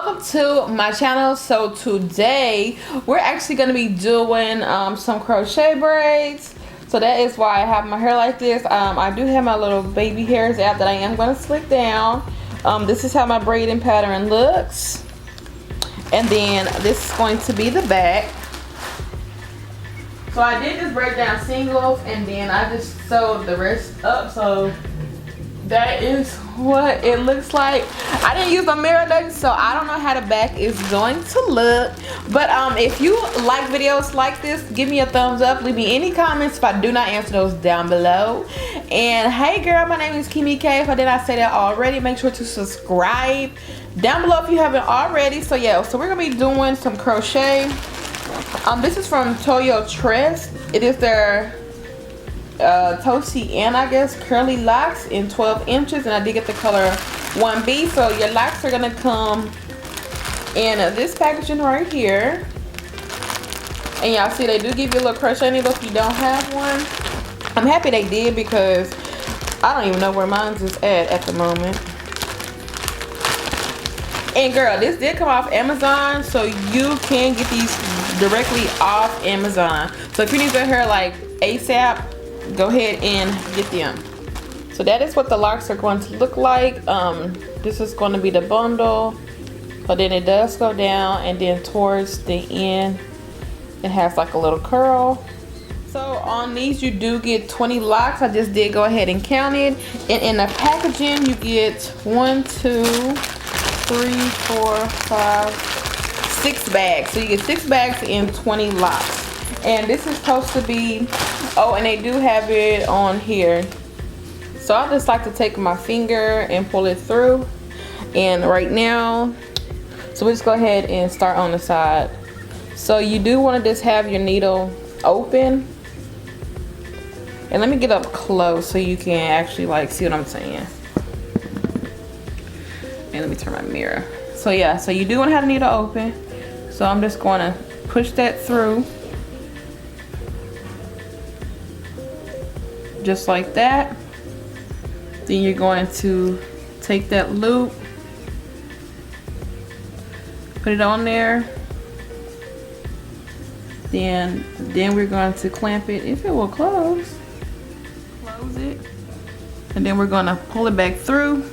welcome to my channel. So today we're actually going to be doing some crochet braids. So that is why I have my hair like this. I do have my little baby hairs out that I am going to slick down. This is how my braiding pattern looks, and then this is going to be the back. So I did just break down singles and then I just sewed the rest up. So that is what it looks like. I didn't use a mirror though, so I don't know how the back is going to look. But if you like videos like this, give me a thumbs up. Leave me any comments if I do not answer those down below. And hey girl, my name is Keymee K. If I did not say that already, make sure to subscribe down below if you haven't already. So yeah, so we're gonna be doing some crochet. This is from Toyotress. It is their Toceana, I guess, curly locks in 12 inches, and I did get the color 1B. So your locks are gonna come in this packaging right here, and y'all see they do give you a little crochet needle if you don't have one. I'm happy they did because I don't even know where mine is at the moment. And girl, this did come off Amazon, so you can get these directly off Amazon. So if you need your hair like ASAP, go ahead and get them. So that is what the locks are going to look like. This is going to be the bundle, but then it does go down, and then towards the end it has like a little curl. So on these you do get 20 locks. I just did go ahead and count it, and in the packaging you get 1, 2, 3, 4, 5, 6 bags. So you get 6 bags and 20 locks. And this is supposed to be, oh, and they do have it on here. So I just like to take my finger and pull it through. And right now, so we just go ahead and start on the side. So you do want to just have your needle open. And let me get up close so you can actually like see what I'm saying. And let me turn my mirror. So yeah, so you do want to have the needle open. So I'm just going to push that through. Just like that. Then you're going to take that loop, put it on there. Then we're going to clamp it. If it will close it. And then we're going to pull it back through.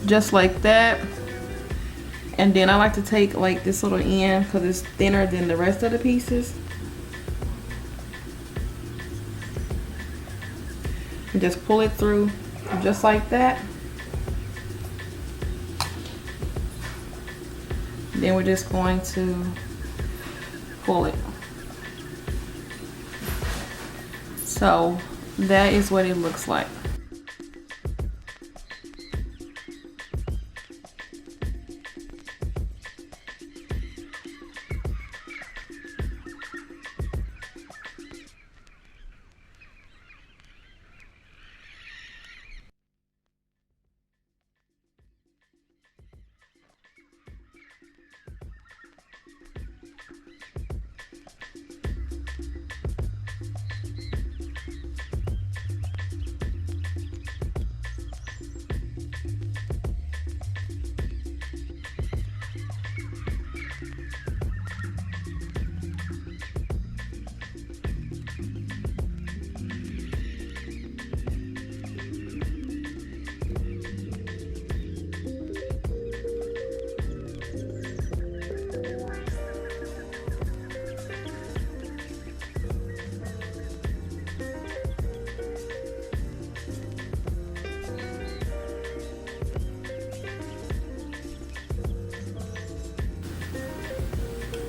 Just like that. And then I like to take like this little end because it's thinner than the rest of the pieces. And just pull it through just like that. Then we're just going to pull it. So that is what it looks like.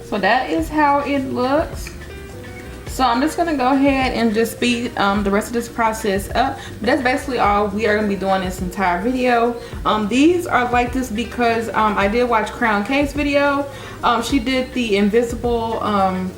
So that is how it looks. So I'm just gonna go ahead and just speed the rest of this process up. But that's basically all we are gonna be doing this entire video. These are like this because I did watch Crown K's video. She did the invisible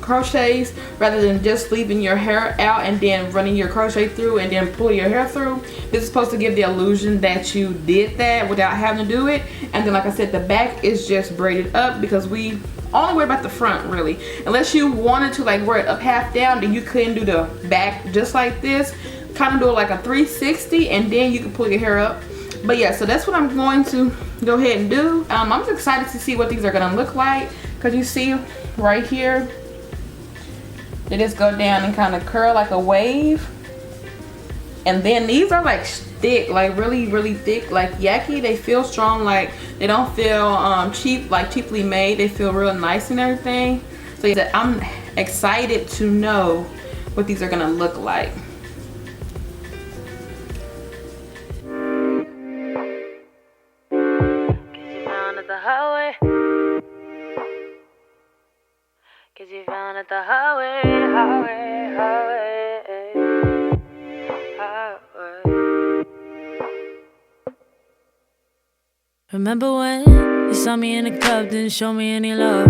crochets rather than just leaving your hair out and then running your crochet through and then pull your hair through. This is supposed to give the illusion that you did that without having to do it. And then like I said, the back is just braided up because we only worry about the front really. Unless you wanted to like wear it up half down, then you couldn't do the back just like this. Kind of do it like a 360 and then you can pull your hair up. But yeah, so that's what I'm going to go ahead and do. I'm just excited to see what these are gonna look like, because you see right here, they just go down and kind of curl like a wave. And then these are like thick, like really thick, like yaki. They feel strong, like they don't feel cheap, like cheaply made. They feel real nice and everything. So yeah, I'm excited to know what these are gonna look like. Cause you found it the highway. Remember when you saw me in the club, didn't show me any love?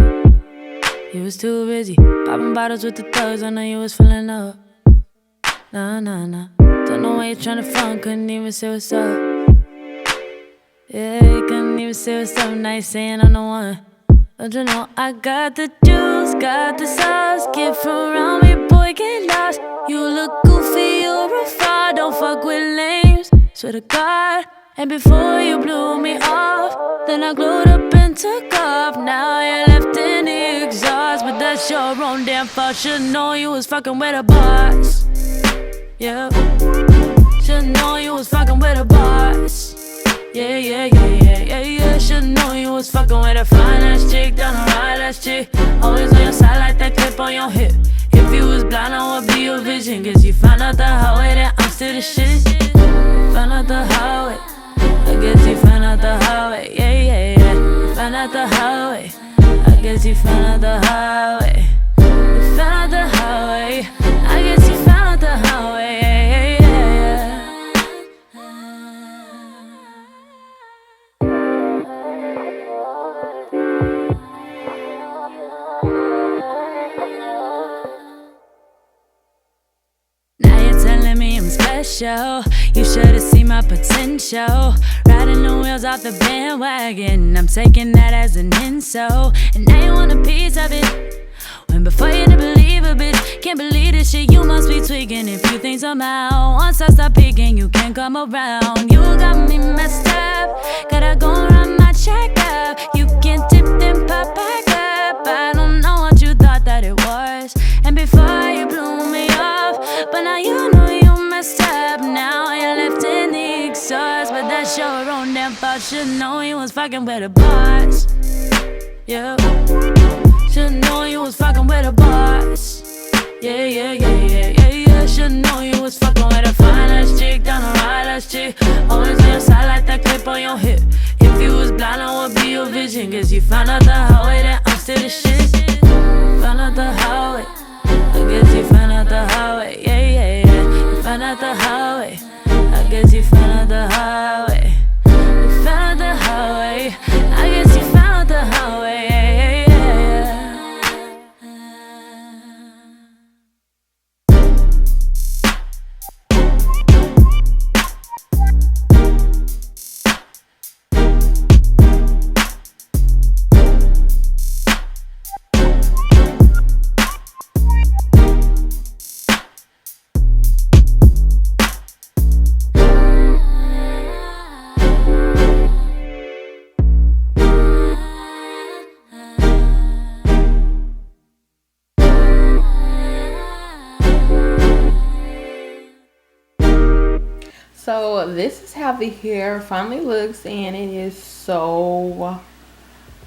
You was too busy popping bottles with the thugs. I know you was feeling up. Nah. Don't know why you're trying to front, couldn't even say what's up. Yeah, you couldn't even say what's up. Now you saying I'm the one. Don't you know I got the juice, got the sauce. Get from around me, boy, get lost. You look goofy, you're a fraud. Don't fuck with lames, swear to God. And before you blew me off, then I glued up and took off. Now you're left in the exhaust, but that's your own damn fault. Should've known you was fucking with a boss. Yeah, should've known you was fucking with a boss. Yeah. Should've known you was fucking with a fine ass chick, down a ride ass chick. Always on your side like that clip on your hip. If you was blind, I would be your vision. Cause you found out the highway that I'm still the shit. Found out the highway. I guess you found out the highway. Yeah. Found out the highway. I guess you found out the highway. You found out the highway. I guess you found out the highway. Special. You should've seen my potential. Riding the wheels off the bandwagon. I'm taking that as an insult. And now you want a piece of it. When before you didn't believe a bitch. Can't believe this shit, you must be tweaking. If you think somehow once I stop peeking, you can't come around. You got me messed up. Gotta go run my checkup. You can't tip then pop back up. I don't know what you thought that it was. And before you blew me off, but now you know you messed up. Now you're left in the exhaust, but that's your own damn fault. Should've known you was fucking with a boss. Yeah, should've known you was fucking with a boss. Yeah. Should've known you was fucking with a fine ass chick, down a ride ass chick. Always on your side like that clip on your hip. If you was blind, I would be your vision. Cause you found out the highway that I'm still the shit. Found out the highway. I guess you found out the highway. Yeah. You found out the highway. I guess you found out the highway. You found out the highway. I guess you found out the highway. So this is how the hair finally looks, and it is so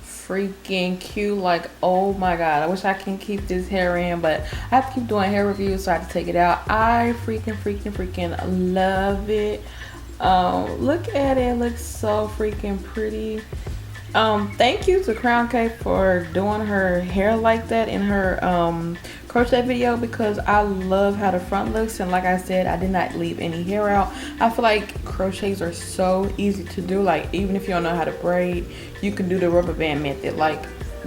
freaking cute. Like, oh my god, I wish I can keep this hair in, but I have to keep doing hair reviews, so I have to take it out. I freaking love it. Look at it, it looks so freaking pretty. Thank you to Crown Cake for doing her hair like that in her crochet video, because I love how the front looks. And like I said, I did not leave any hair out. I feel like crochets are so easy to do. Like, even if you don't know how to braid, you can do the rubber band method. Like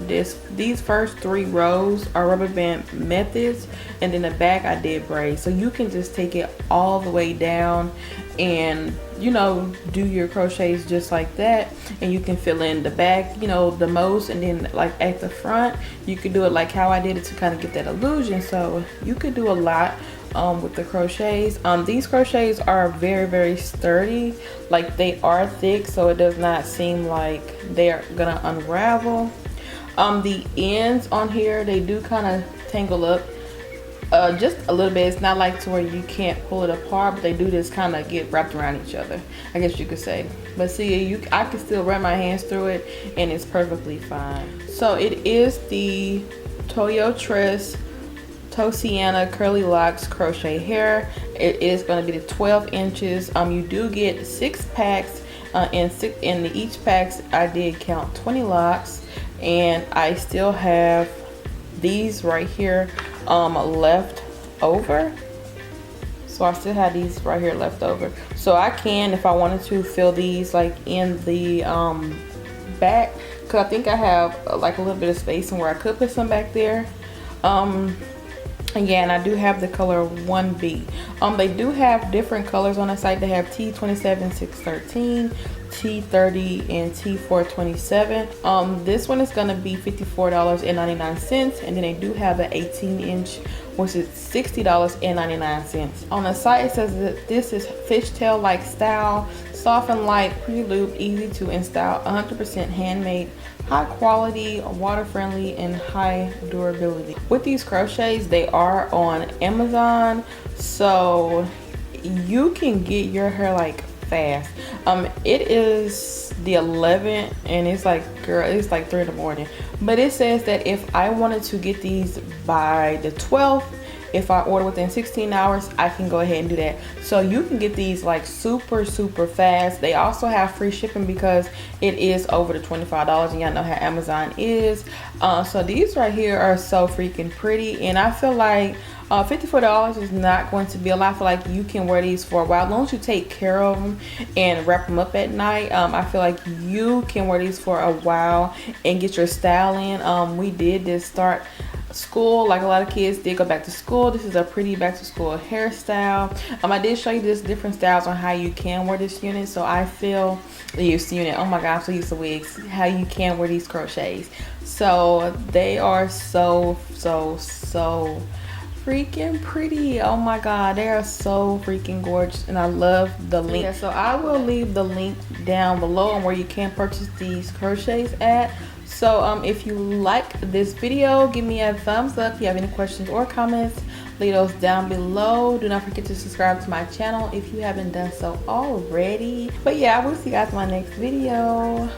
these first 3 rows are rubber band methods, and then the back I did braid. So you can just take it all the way down and, you know, do your crochets just like that. And you can fill in the back, you know, the most, and then like at the front you could do it like how I did it to kind of get that illusion. So you could do a lot with the crochets. These crochets are very sturdy, like they are thick, so it does not seem like they're gonna unravel. The ends on here, they do kind of tangle up just a little bit. It's not like to where you can't pull it apart, but they do just kind of get wrapped around each other, I guess you could say. But see, I can still run my hands through it and it's perfectly fine. So it is the Toyotress Toceana Curly Locks Crochet Hair. It is going to be the 12 inches. You do get 6 packs, in each packs I did count 20 locks, and I still have these right here left over. So I still have these right here left over, so I can, if I wanted to, fill these like in the back, because I think I have like a little bit of space and where I could put some back there. Yeah, and I do have the color 1B. They do have different colors on the site. They have T27 613, T30, and T427. This one is going to be $54.99, and then they do have an 18-inch, which is $60.99. On the site it says that this is fishtail like style, soft and light, pre-looped, easy to install, 100% handmade, high quality, water friendly, and high durability. With these crochets, they are on Amazon, so you can get your hair like fast. It is the 11th, and it's like, girl, it's like 3 in the morning, but it says that if I wanted to get these by the 12th, if I order within 16 hours, I can go ahead and do that. So you can get these like super fast. They also have free shipping because it is over the $25, and y'all know how Amazon is. So these right here are so freaking pretty, and I feel like $54 is not going to be a lot. I feel like you can wear these for a while, as long as you take care of them and wrap them up at night. I feel like you can wear these for a while and get your style in. We did this start school, like a lot of kids did go back to school. This is a pretty back to school hairstyle. I did show you this different styles on how you can wear this unit. So I feel this unit, oh my god, I'm so used to wigs, how you can wear these crochets. So they are so freaking pretty. Oh my god, they are so freaking gorgeous, and I love the link. Yeah, so I will leave the link down below on where you can purchase these crochets at. So if you like this video, give me a thumbs up. If you have any questions or comments, leave those down below. Do not forget to subscribe to my channel if you haven't done so already. But yeah, I will see you guys in my next video.